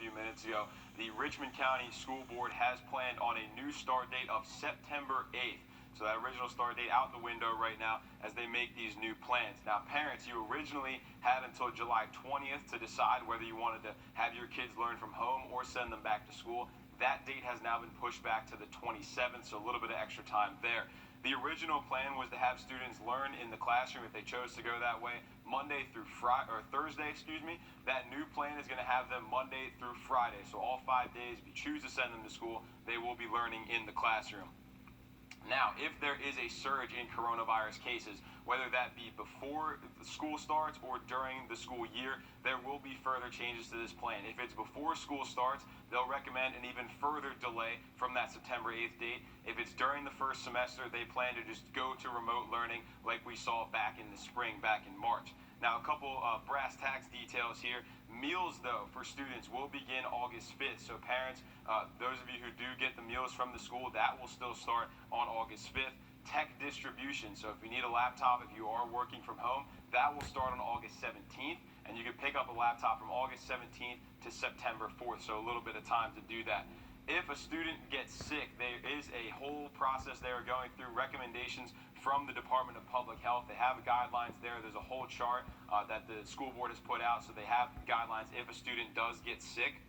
few minutes ago, the Richmond County School Board has planned on a new start date of September 8th. So that original start date out the window right now as they make these new plans. Now, parents, you originally had until July 20th to decide whether you wanted to have your kids learn from home or send them back to school. That date has now been pushed back to the 27th, so a little bit of extra time there. The original plan was to have students learn in the classroom if they chose to go that way, Monday through Thursday. That new plan is going to have them Monday through Friday. So all 5 days, if you choose to send them to school, they will be learning in the classroom. Now, if there is a surge in coronavirus cases, whether that be before the school starts or during the school year, there will be further changes to this plan. If it's before school starts, they'll recommend an even further delay from that September 8th date. If it's during the first semester, they plan to just go to remote learning like we saw back in the spring, back in March. Now, a couple brass tacks details here. Meals, though, for students will begin August 5th. So parents, those of you who do get the meals from the school, that will still start on August 5th. Tech distribution, so if you need a laptop, if you are working from home, that will start on August 17th, and you can pick up a laptop from August 17th to September 4th, so a little bit of time to do that. If a student gets sick, there is a whole process they are going through, recommendations from the Department of Public Health. They have guidelines there. There's a whole chart that the school board has put out, so they have guidelines if a student does get sick.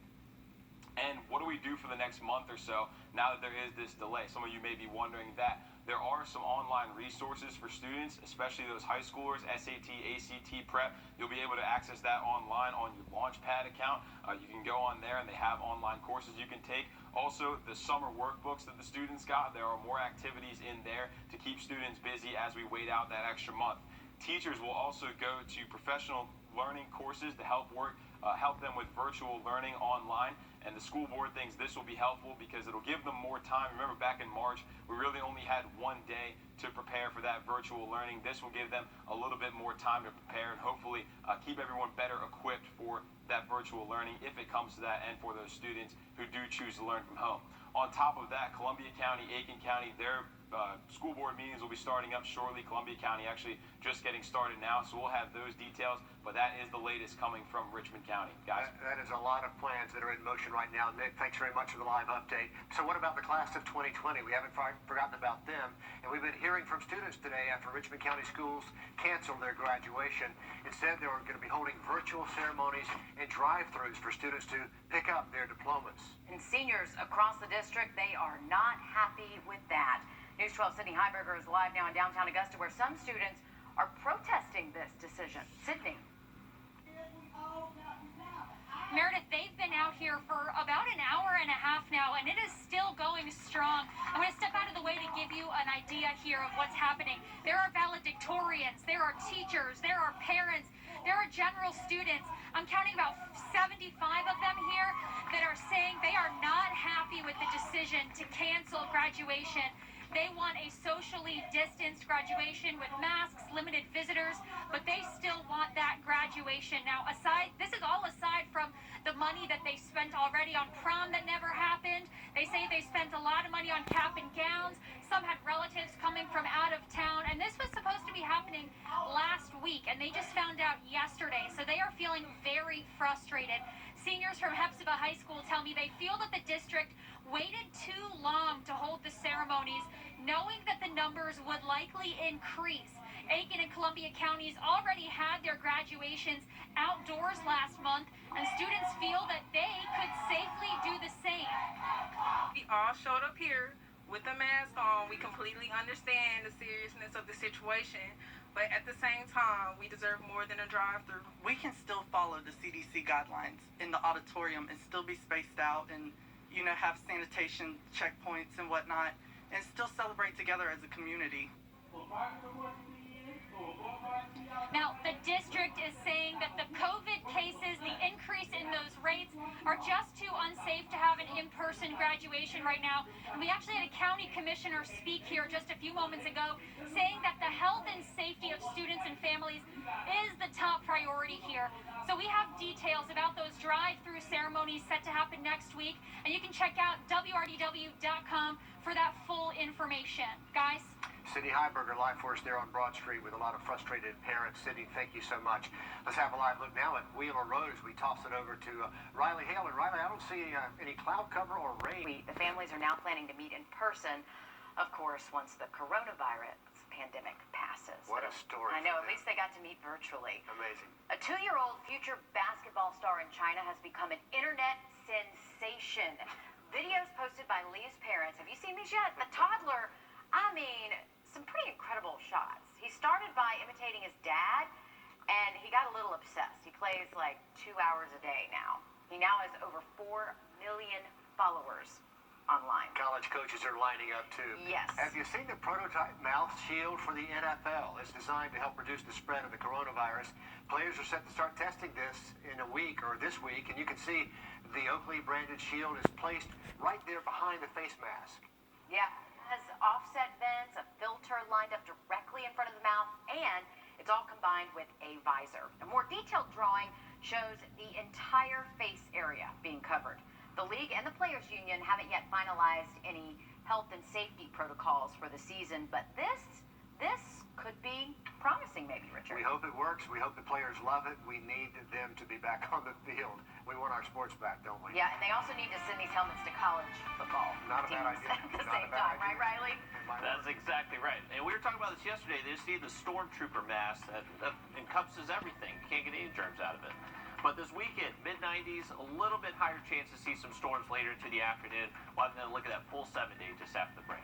And what do we do for the next month or so now that there is this delay? Some of you may be wondering that. There are some online resources for students, especially those high schoolers, SAT, ACT prep. You'll be able to access that online on your Launchpad account. You can go on there and they have online courses you can take. Also, the summer workbooks that the students got, there are more activities in there to keep students busy as we wait out that extra month. Teachers will also go to professional learning courses to help them with virtual learning online, and the school board thinks this will be helpful because it'll give them more time. Remember, back in March, we really only had 1 day to prepare for that virtual learning. This will give them a little bit more time to prepare and hopefully keep everyone better equipped for that virtual learning if it comes to that, and for those students who do choose to learn from home. On top of that, Columbia County, Aiken County, their school board meetings will be starting up shortly. Columbia County actually just getting started now, so we'll have those details, but that is the latest coming from Richmond County. Guys? That is a lot of plans that are in motion right now. Nick, thanks very much for the live update. So what about the class of 2020? We haven't forgotten about them, and we've been hearing from students today after Richmond County schools canceled their graduation. Instead, they were going to be holding virtual ceremonies and drive-thrus for students to pick up their diplomas. And seniors across the district, they are not happy with that. News 12 Sydney Heiberger is live now in downtown Augusta, where some students are protesting this decision. Sydney. Meredith, they've been out here for about an hour and a half now, and it is still going strong. I'm going to step out of the way to give you an idea here of what's happening. There are valedictorians, there are teachers, there are parents, there are general students. I'm counting about 75 of them here that are saying they are not happy with the decision to cancel graduation. They want a socially distanced graduation with masks, limited visitors, but they still want that graduation. Now, this is all aside from the money that they spent already on prom that never happened. They say they spent a lot of money on cap and gowns. Some had relatives coming from out of town, and this was supposed to be happening last week, and they just found out yesterday. So they are feeling very frustrated. Seniors from Hepzibah High School tell me they feel that the district waited too long to hold the ceremonies, knowing that the numbers would likely increase. Aiken and Columbia counties already had their graduations outdoors last month, and students feel that they could safely do the same. We all showed up here with a mask on. We completely understand the seriousness of the situation, but at the same time, we deserve more than a drive-through. We can still follow the CDC guidelines in the auditorium and still be spaced out and, have sanitation checkpoints and whatnot, and still celebrate together as a community. Now, the district is saying that the COVID cases, the increase in those rates, are just too unsafe to have an in-person graduation right now. And we actually had a county commissioner speak here just a few moments ago, saying that the health and safety of students and families is the top priority here. So we have details about those drive-through ceremonies set to happen next week, and you can check out wrdw.com for that full information. Guys? Sydney Heiberger live for us there on Broad Street with a lot of frustrated parents. Sydney, thank you so much. Let's have a live look now at Wheeler Road as we toss it over to Riley Hale. And Riley, I don't see any cloud cover or rain. The families are now planning to meet in person, of course, once the coronavirus pandemic passes. What a story. I know, at least they got to meet virtually. Amazing. A 2-year-old future basketball star in China has become an internet sensation. Videos posted by Lee's parents. Have you seen these yet? The toddler, I mean, some pretty incredible shots. He started by imitating his dad, and he got a little obsessed. He plays like 2 hours a day now. He now has over 4 million followers online. College coaches are lining up too. Yes. Have you seen the prototype mouth shield for the NFL? It's designed to help reduce the spread of the coronavirus. Players are set to start testing this in a week or this week, and you can see the Oakley branded shield is placed right there behind the face mask. Yeah, it has offset vents, a filter lined up directly in front of the mouth, and it's all combined with a visor. A more detailed drawing shows the entire face area being covered. The league and the players' union haven't yet finalized any health and safety protocols for the season, but this could be promising, maybe, Richard. We hope it works. We hope the players love it. We need them to be back on the field. We want our sports back, don't we? Yeah, and they also need to send these helmets to college football Not a bad teams idea. at the Not a same bad time, idea. right, Riley? That's exactly right. And we were talking about this yesterday. They see the stormtrooper mask that encompasses everything. You can't get any germs out of it. But this weekend, mid-90s, a little bit higher chance to see some storms later into the afternoon. We'll have to look at that full 7 day just after the break.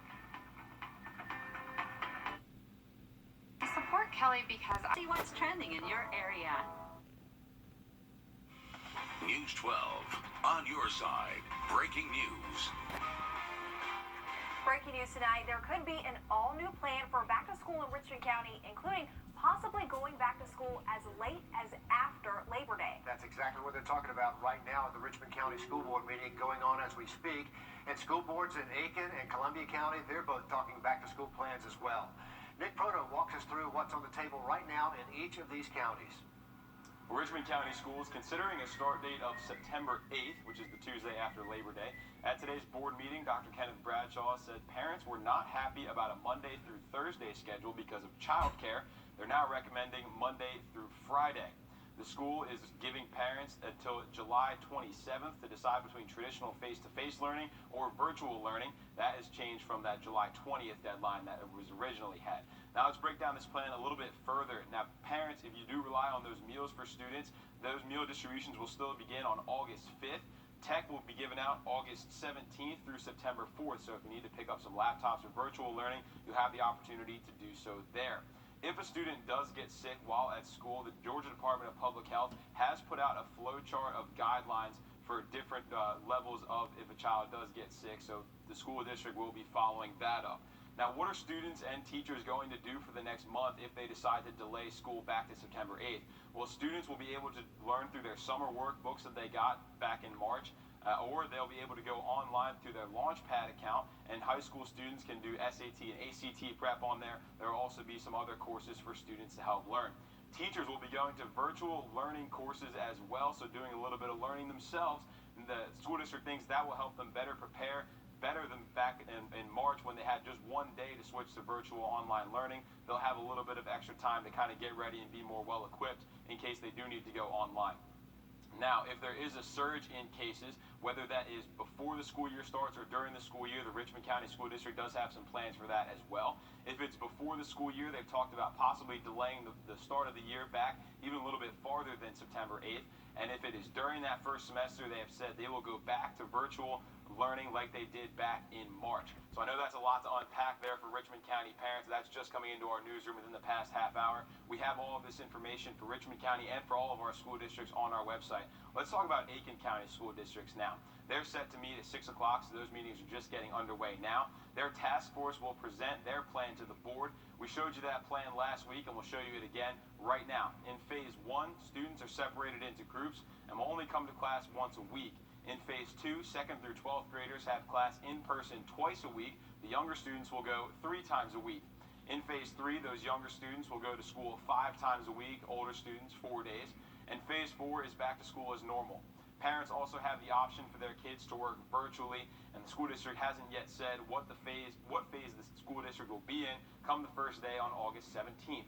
I support Kelly because I see what's trending in your area. News 12 on your side. Breaking news. Breaking news tonight, there could be an all-new plan for back to school in Richmond County, including possibly going back to school as late as after Labor Day. That's exactly what they're talking about right now at the Richmond County School Board meeting going on as we speak. And school boards in Aiken and Columbia County, they're both talking back to school plans as well. Nick Proto walks us through what's on the table right now in each of these counties. Richmond County Schools considering a start date of September 8th, which is the Tuesday after Labor Day. At today's board meeting, Dr. Kenneth Bradshaw said parents were not happy about a Monday through Thursday schedule because of childcare. They're now recommending Monday through Friday. The school is giving parents until July 27th to decide between traditional face-to-face learning or virtual learning. That has changed from that July 20th deadline that it was originally had. Now let's break down this plan a little bit further. Now parents, if you do rely on those meals for students, those meal distributions will still begin on August 5th. Tech will be given out August 17th through September 4th. So if you need to pick up some laptops or virtual learning, you have the opportunity to do so there. If a student does get sick while at school, the Georgia Department of Public Health has put out a flowchart of guidelines for different levels of if a child does get sick. So the school district will be following that up. Now, what are students and teachers going to do for the next month if they decide to delay school back to September 8th? Well, students will be able to learn through their summer workbooks that they got back in March, or they'll be able to go online through their Launchpad account, and high school students can do SAT and ACT prep on there. There will also be some other courses for students to help learn. Teachers will be going to virtual learning courses as well, so doing a little bit of learning themselves. And the school district thinks that will help them better prepare, better than back in March when they had just 1 day to switch to virtual online learning. They'll have a little bit of extra time to kind of get ready and be more well equipped in case they do need to go online. Now, if there is a surge in cases, whether that is before the school year starts or during the school year, the Richmond County School District does have some plans for that as well. If it's before the school year, they've talked about possibly delaying the start of the year back even a little bit farther than September 8th. And if it is during that first semester, they have said they will go back to virtual learning like they did back in March. So I know that's a lot to unpack there for Richmond County parents. That's just coming into our newsroom within the past half hour. We have all of this information for Richmond County and for all of our school districts on our website. Let's talk about Aiken County school districts now. They're set to meet at 6 o'clock, so those meetings are just getting underway now. Their task force will present their plan to the board. We showed you that plan last week, and we'll show you it again right now. In phase 1, students are separated into groups and will only come to class once a week. In phase 2, 2nd through 12th graders have class in person twice a week. The younger students will go 3 times a week. In phase 3, those younger students will go to school 5 times a week, older students 4 days. And phase 4 is back to school as normal. Parents also have the option for their kids to work virtually, and the school district hasn't yet said what phase the school district will be in come the first day on August 17th.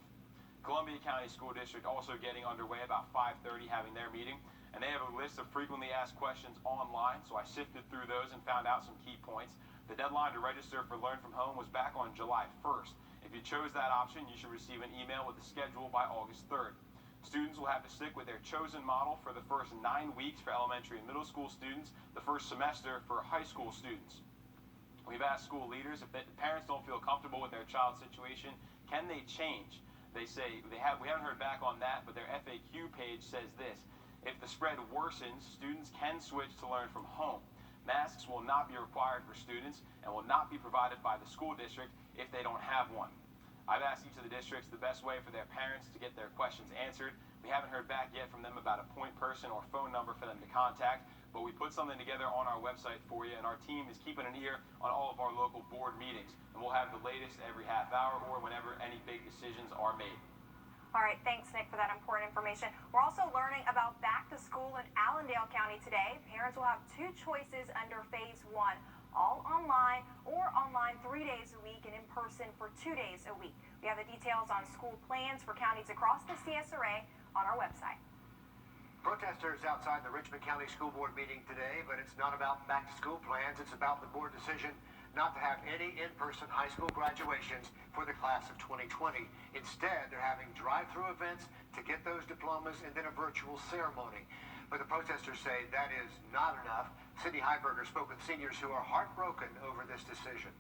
Columbia County School District also getting underway about 5:30, having their meeting, and they have a list of frequently asked questions online, so I sifted through those and found out some key points. The deadline to register for Learn From Home was back on July 1st. If you chose that option, you should receive an email with the schedule by August 3rd. Students will have to stick with their chosen model for the first 9 weeks for elementary and middle school students, the first semester for high school students. We've asked school leaders if parents don't feel comfortable with their child's situation, can they change? They say we haven't heard back on that, but their FAQ page says this: if the spread worsens, students can switch to Learn From Home. Masks will not be required for students and will not be provided by the school district if they don't have one. I've asked each of the districts the best way for their parents to get their questions answered. We haven't heard back yet from them about a point person or phone number for them to contact, but we put something together on our website for you, and our team is keeping an ear on all of our local board meetings, and we'll have the latest every half hour or whenever any big decisions are made. All right, thanks, Nick, for that important information. We're also learning about back to school in Allendale County today. Parents will have 2 choices under Phase 1, all online or online 3 days a week and in person for 2 days a week. We have the details on school plans for counties across the CSRA on our website. Protesters outside the Richmond County School Board meeting today, but it's not about back-to-school plans. It's about the board decision not to have any in-person high school graduations for the class of 2020. Instead, they're having drive-through events to get those diplomas and then a virtual ceremony. But the protesters say that is not enough. Cindy Heiberger spoke with seniors who are heartbroken over this decision.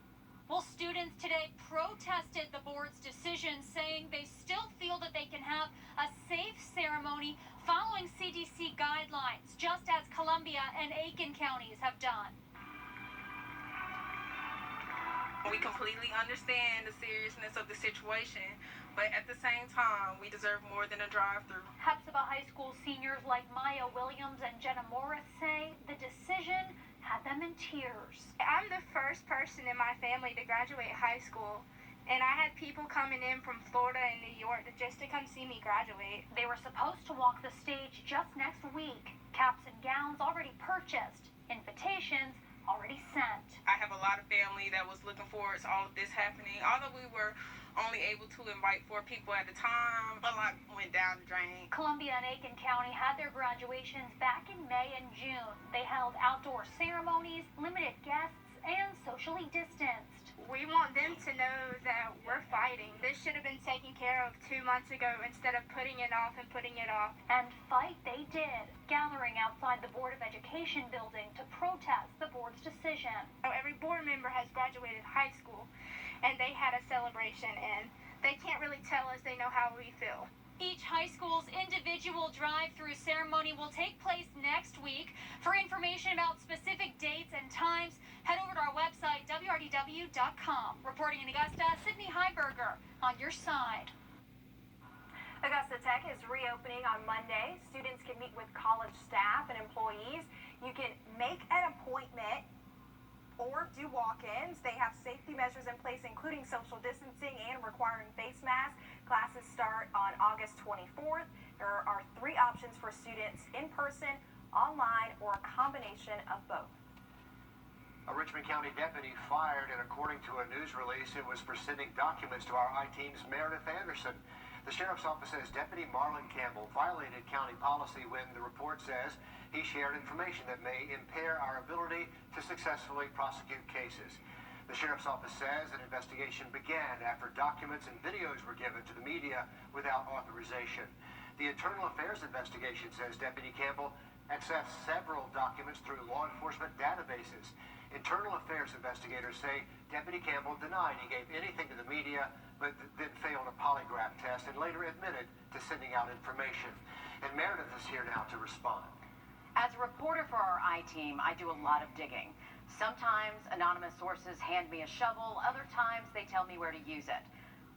Well, students today protested the board's decision, saying they still feel that they can have a safe ceremony following CDC guidelines, just as Columbia and Aiken counties have done. We completely understand the seriousness of the situation, but at the same time, we deserve more than a drive-through. Hepzibah High School seniors like Maya Williams and Jenna Morris say the decision had them in tears. I'm the first person in my family to graduate high school, and I had people coming in from Florida and New York just to come see me graduate. They were supposed to walk the stage just next week. Caps and gowns already purchased, invitations already sent. I have a lot of family that was looking forward to all of this happening. Although we were only able to invite 4 people at a time, a lot went down the drain. Columbia and Aiken County had their graduations back in May and June. They held outdoor ceremonies, limited guests, and socially distanced. We want them to know that we're fighting. This should have been taken care of 2 months ago instead of putting it off and putting it off. And fight they did, gathering outside the Board of Education building to protest the board's decision. Every board member has graduated high school, and they had a celebration, and they can't really tell us they know how we feel. Each high school's individual drive-through ceremony will take place next week. For information about specific dates and times, head over to our website, wrdw.com. Reporting in Augusta, Sydney Heiberger on your side. Augusta Tech is reopening on Monday. Students can meet with college staff and employees. You can make an appointment or do walk-ins. They have safety measures in place, including social distancing and requiring face masks. Classes start on August 24th. There are 3 options for students: in person, online, or a combination of both. A Richmond County deputy fired, and according to a news release, it was for sending documents to our I-Team's Meredith Anderson. The sheriff's office says Deputy Marlon Campbell violated county policy when the report says he shared information that may impair our ability to successfully prosecute cases. The sheriff's office says an investigation began after documents and videos were given to the media without authorization. The Internal Affairs investigation says Deputy Campbell accessed several documents through law enforcement databases. Internal Affairs investigators say Deputy Campbell denied he gave anything to the media, but then failed a polygraph test and later admitted to sending out information. And Meredith is here now to respond. As a reporter for our I-Team, I do a lot of digging. Sometimes anonymous sources hand me a shovel, other times they tell me where to use it.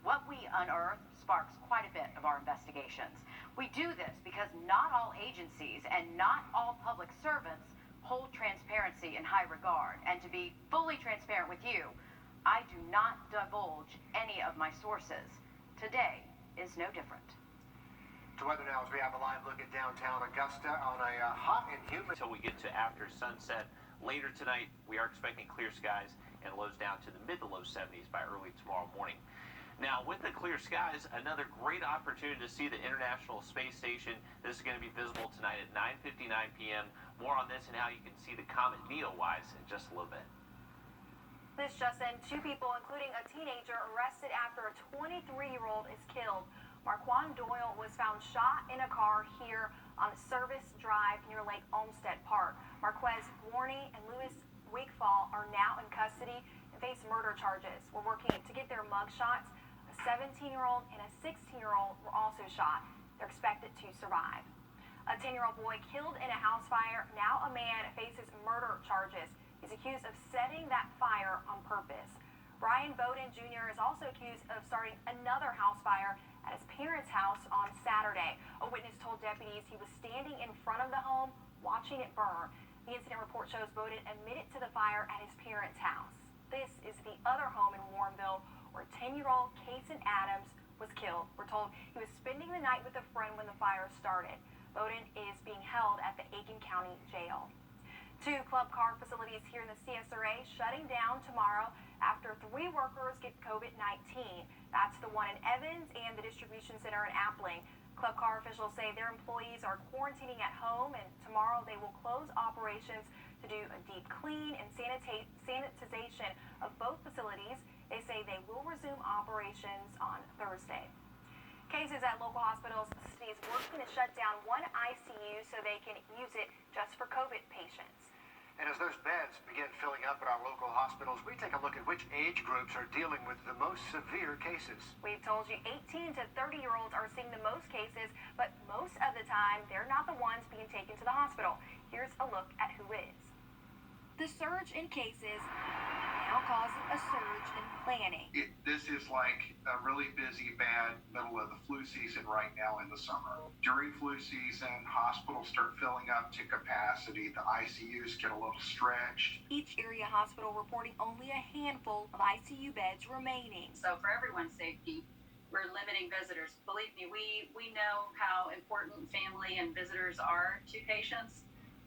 What we unearth sparks quite a bit of our investigations. We do this because not all agencies and not all public servants hold transparency in high regard. And to be fully transparent with you, I do not divulge any of my sources. Today is no different. To weather now as we have a live look at downtown Augusta on a hot and humid. Until we get to after sunset later tonight, we are expecting clear skies and lows down to the mid to low 70s by early tomorrow morning. Now, with the clear skies, another great opportunity to see the International Space Station. This is going to be visible tonight at 9:59 p.m. More on this and how you can see the comet Neowise in just a little bit. This, Justin, 2 people, including a teenager, arrested after a 23-year-old is killed. Marquand Doyle was found shot in a car here on Service Drive near Lake Olmsted Park. Marquez Warney and Louis Wigfall are now in custody and face murder charges. We're working to get their mug shots. A 17-year-old and a 16-year-old were also shot. They're expected to survive. A 10-year-old boy killed in a house fire. Now a man faces murder charges. He's accused of setting that fire on purpose. Brian Bowden Jr. is also accused of starting another house fire at his parents' house on Saturday. A witness told deputies he was standing in front of the home watching it burn. The incident report shows Bowden admitted to the fire at his parents' house. This is the other home in Warrenville where 10-year-old Kason Adams was killed. We're told he was spending the night with a friend when the fire started. Bowden is being held at the Aiken County Jail. 2 club car facilities here in the CSRA shutting down tomorrow after 3 workers get COVID-19. That's the one in Evans and the distribution center in Appling. Club car officials say their employees are quarantining at home, and tomorrow they will close operations to do a deep clean and sanitization of both facilities. They say they will resume operations on Thursday. Cases at local hospitals, the city is working to shut down 1 ICU so they can use it just for COVID patients. And as those beds begin filling up at our local hospitals, we take a look at which age groups are dealing with the most severe cases. We've told you 18 to 30-year-olds are seeing the most cases, but most of the time, they're not the ones being taken to the hospital. Here's a look at who is. The surge in cases now causes a surge in planning. This is like a really busy, bad middle of the flu season right now in the summer. During flu season, hospitals start filling up to capacity. The ICUs get a little stretched. Each area hospital reporting only a handful of ICU beds remaining. So for everyone's safety, we're limiting visitors. Believe me, we know how important family and visitors are to patients.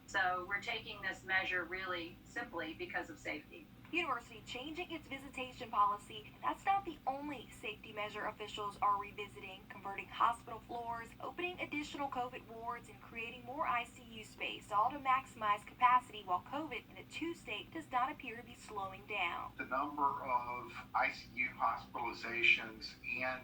So we're taking this measure really simply because of safety. University changing its visitation policy, and that's not the only safety measure officials are revisiting, converting hospital floors, opening additional COVID wards, and creating more ICU space, all to maximize capacity while COVID in the 2 states does not appear to be slowing down. The number of ICU hospitalizations and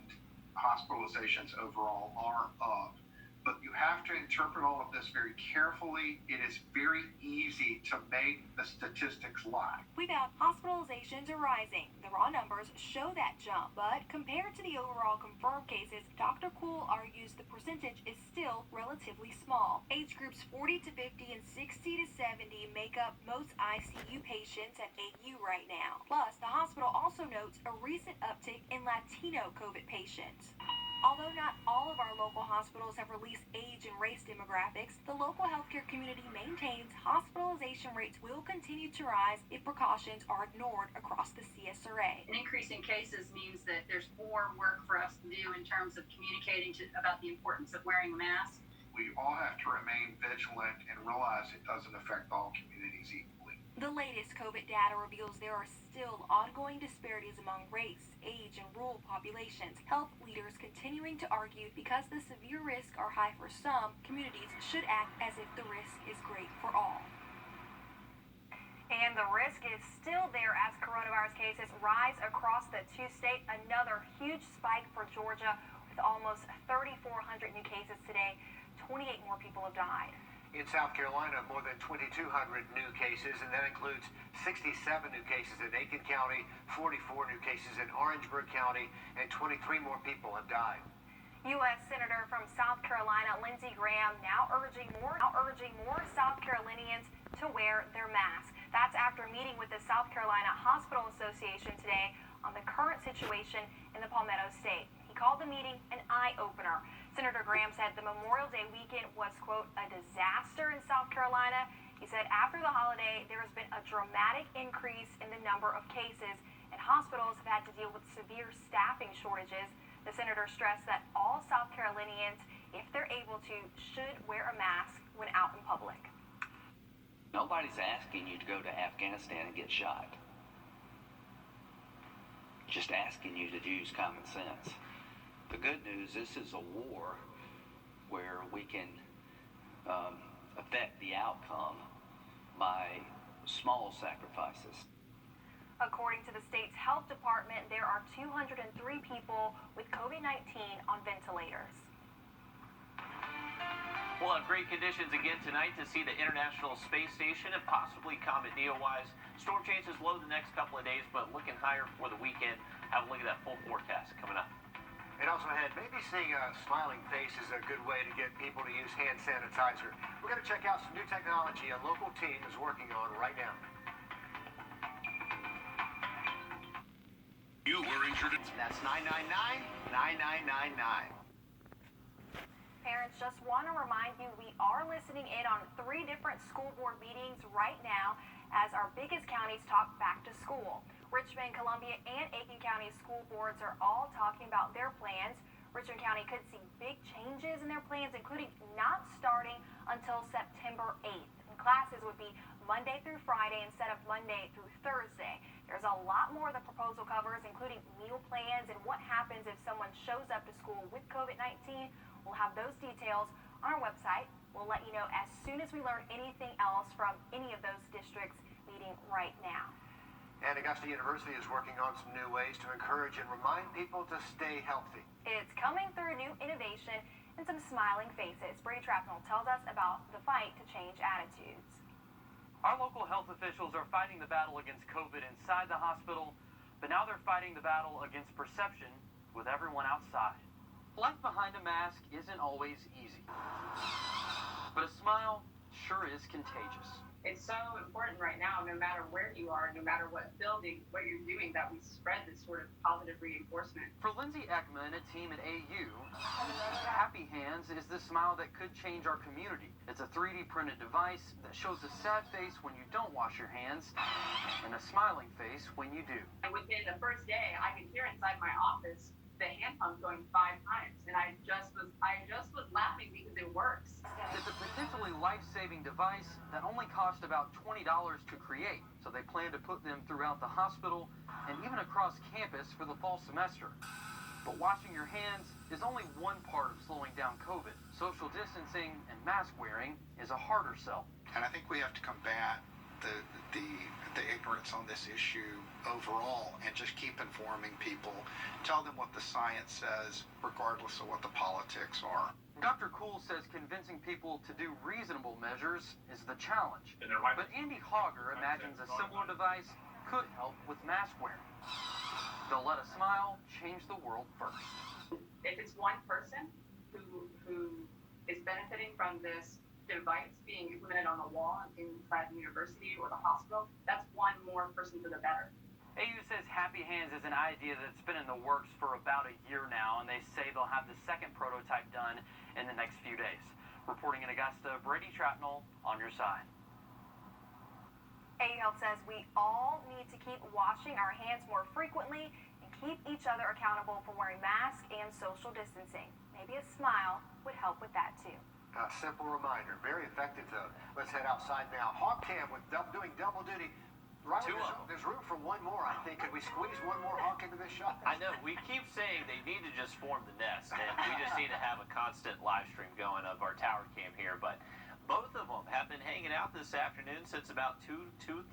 hospitalizations overall are up. But you have to interpret all of this very carefully. It is very easy to make the statistics lie. We found hospitalizations are rising. The raw numbers show that jump, but compared to the overall confirmed cases, Dr. Kuhl argues the percentage is still relatively small. Age groups 40 to 50 and 60 to 70 make up most ICU patients at AU right now. Plus, the hospital also notes a recent uptick in Latino COVID patients. Although not all of our local hospitals have released age and race demographics, the local healthcare community maintains hospitalization rates will continue to rise if precautions are ignored across the CSRA. An increase in cases means that there's more work for us to do in terms of communicating about the importance of wearing a mask. We all have to remain vigilant and realize it doesn't affect all communities equally. The latest COVID data reveals there are still ongoing disparities among race, age, and rural populations. Health leaders continuing to argue because the severe risks are high for some, communities should act as if the risk is great for all. And the risk is still there as coronavirus cases rise across the 2 states. Another huge spike for Georgia with almost 3,400 new cases today. 28 more people have died. In South Carolina, more than 2,200 new cases, and that includes 67 new cases in Aiken County, 44 new cases in Orangeburg County, and 23 more people have died. U.S. Senator from South Carolina, Lindsey Graham, now urging more South Carolinians to wear their masks. That's after meeting with the South Carolina Hospital Association today on the current situation in the Palmetto State. He called the meeting an eye-opener. Senator Graham said the Memorial Day weekend was, quote, a disaster in South Carolina. He said after the holiday, there has been a dramatic increase in the number of cases, and hospitals have had to deal with severe staffing shortages. The senator stressed that all South Carolinians if they're able to, should wear a mask when out in public. Nobody's asking you to go to Afghanistan and get shot. Just asking you to use common sense. The good news, this is a war where we can affect the outcome by small sacrifices. According to the state's health department, there are 203 people with COVID-19 on ventilators. We'll have great conditions again tonight to see the International Space Station and possibly Comet Neowise. Storm chances low the next couple of days, but looking higher for the weekend. Have a look at that full forecast coming up. And also ahead, maybe seeing a smiling face is a good way to get people to use hand sanitizer. We're going to check out some new technology a local team is working on right now. You were injured. That's 999-9999. Parents, just want to remind you we are listening in on 3 different school board meetings right now as our biggest counties talk back to school. Richmond, Columbia, and Aiken County school boards are all talking about their plans. Richmond County could see big changes in their plans, including not starting until September 8th. And classes would be Monday through Friday instead of Monday through Thursday. There's a lot more the proposal covers, including meal plans and what happens if someone shows up to school with COVID-19. We'll have those details on our website. We'll let you know as soon as we learn anything else from any of those districts meeting right now. And Augusta University is working on some new ways to encourage and remind people to stay healthy. It's coming through new innovation and some smiling faces. Brady Trapnell tells us about the fight to change attitudes. Our local health officials are fighting the battle against COVID inside the hospital, but now they're fighting the battle against perception with everyone outside. Life behind a mask isn't always easy, but a smile sure is contagious. It's so important right now, no matter where you are, no matter what building, what you're doing, that we spread this sort of positive reinforcement. For Lindsay Ekman and a team at AU, Happy Hands is the smile that could change our community. It's a 3D printed device that shows a sad face when you don't wash your hands and a smiling face when you do. And within the first day, I could hear inside my office the hand pump going 5 times, and I just was laughing because it works. It's a potentially life-saving device that only cost about $20 to create, so they plan to put them throughout the hospital and even across campus for the fall semester. But washing your hands is only one part of slowing down COVID. Social distancing and mask wearing is a harder sell. And I think we have to combat the ignorance on this issue overall and just keep informing people. Tell them what the science says, regardless of what the politics are. Dr. Cool says convincing people to do reasonable measures is the challenge. But Andy Hogger imagines a similar device could help with mask wearing. They'll let a smile change the world first. If it's one person who is benefiting from this device being implemented on the wall inside the university or the hospital, that's one more person for the better. AU says Happy Hands is an idea that's been in the works for about a year now, and they say they'll have the second prototype done in the next few days. Reporting in Augusta, Brady Trapnell on your side. AU Health says we all need to keep washing our hands more frequently and keep each other accountable for wearing masks and social distancing. Maybe a smile would help with that too. A simple reminder, very effective though. Let's head outside now. Hawk Cam with doing double duty. Riley, there's room for one more, I think. Could we squeeze one more hawk into this shot? I know. We keep saying they need to just form the nest, and we just need to have a constant live stream going of our tower cam here. But both of them have been hanging out this afternoon since about 2:30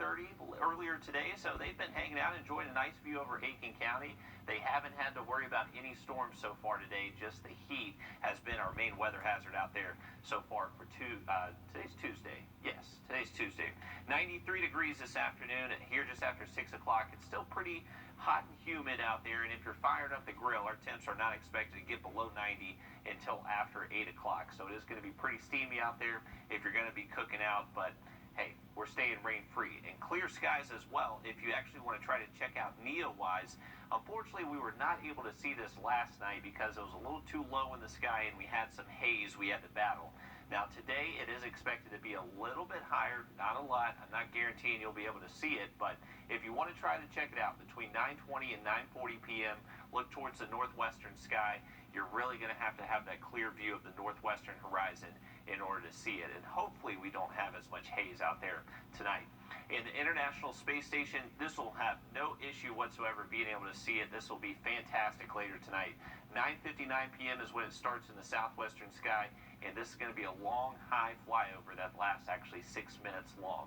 earlier today. So they've been hanging out, enjoying a nice view over Aiken County. They haven't had to worry about any storms so far today. Just the heat has been our main weather hazard out there so far for today's Tuesday. Yes, today's Tuesday. 93 degrees this afternoon, and here just after 6 o'clock. It's still pretty hot and humid out there, and if you're firing up the grill, our temps are not expected to get below 90 until after 8 o'clock. So it is going to be pretty steamy out there if you're going to be cooking out, but hey, we're staying rain-free. And clear skies as well if you actually want to try to check out Neowise. Unfortunately, we were not able to see this last night because it was a little too low in the sky and we had some haze we had to battle. Now today it is expected to be a little bit higher, not a lot. I'm not guaranteeing you'll be able to see it, but if you want to try to check it out between 9:20 and 9:40 p.m., look towards the northwestern sky. You're really going to have that clear view of the northwestern horizon in order to see it, and hopefully we don't have as much haze out there tonight. In the International Space Station, this will have no issue whatsoever being able to see it. This will be fantastic later tonight. 9:59 p.m. is when it starts in the southwestern sky, and this is going to be a long, high flyover that lasts actually 6 minutes long.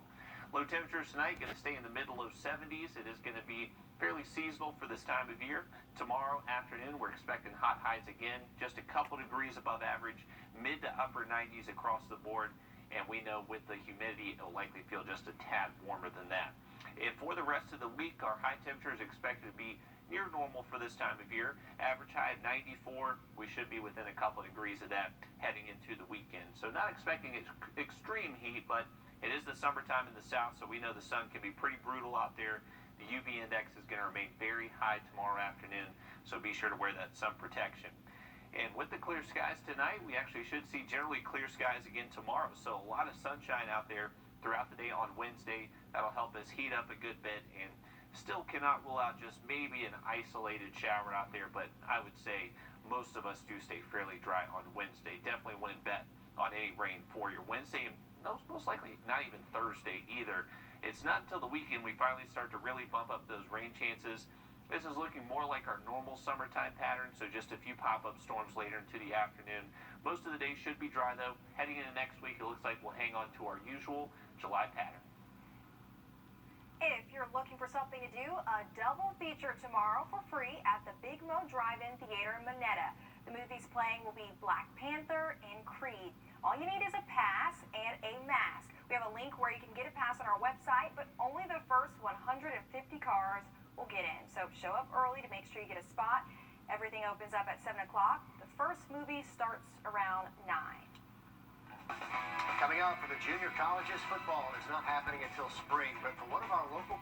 Low temperatures tonight going to stay in the mid to low 70s. It is going to be fairly seasonal for this time of year. Tomorrow afternoon, we're expecting hot highs again, just a couple degrees above average, mid to upper 90s across the board. And we know with the humidity, it'll likely feel just a tad warmer than that. And for the rest of the week, our high temperature is expected to be near normal for this time of year. Average high at 94. We should be within a couple degrees of that heading into the weekend. So not expecting extreme heat, but it is the summertime in the south, so we know the sun can be pretty brutal out there. The UV index is going to remain very high tomorrow afternoon, so be sure to wear that sun protection. And with the clear skies tonight, we actually should see generally clear skies again tomorrow. So a lot of sunshine out there throughout the day on Wednesday. That'll help us heat up a good bit, and still cannot rule out just maybe an isolated shower out there. But I would say most of us do stay fairly dry on Wednesday. Definitely wouldn't bet on any rain for your Wednesday, and most likely not even Thursday either. It's not until the weekend we finally start to really bump up those rain chances. This is looking more like our normal summertime pattern, so just a few pop-up storms later into the afternoon. Most of the day should be dry, though. Heading into next week, it looks like we'll hang on to our usual July pattern. If you're looking for something to do, a double feature tomorrow for free at the Big Mo Drive-In Theater in Monetta. The movies playing will be Black Panther and Creed. All you need is a pass and a mask. We have a link where you can get a pass on our website, but only the first 150 cars will get in. So show up early to make sure you get a spot. Everything opens up at 7 o'clock. The first movie starts around 9. Coming up for the junior colleges, football is not happening until spring, but for one of our local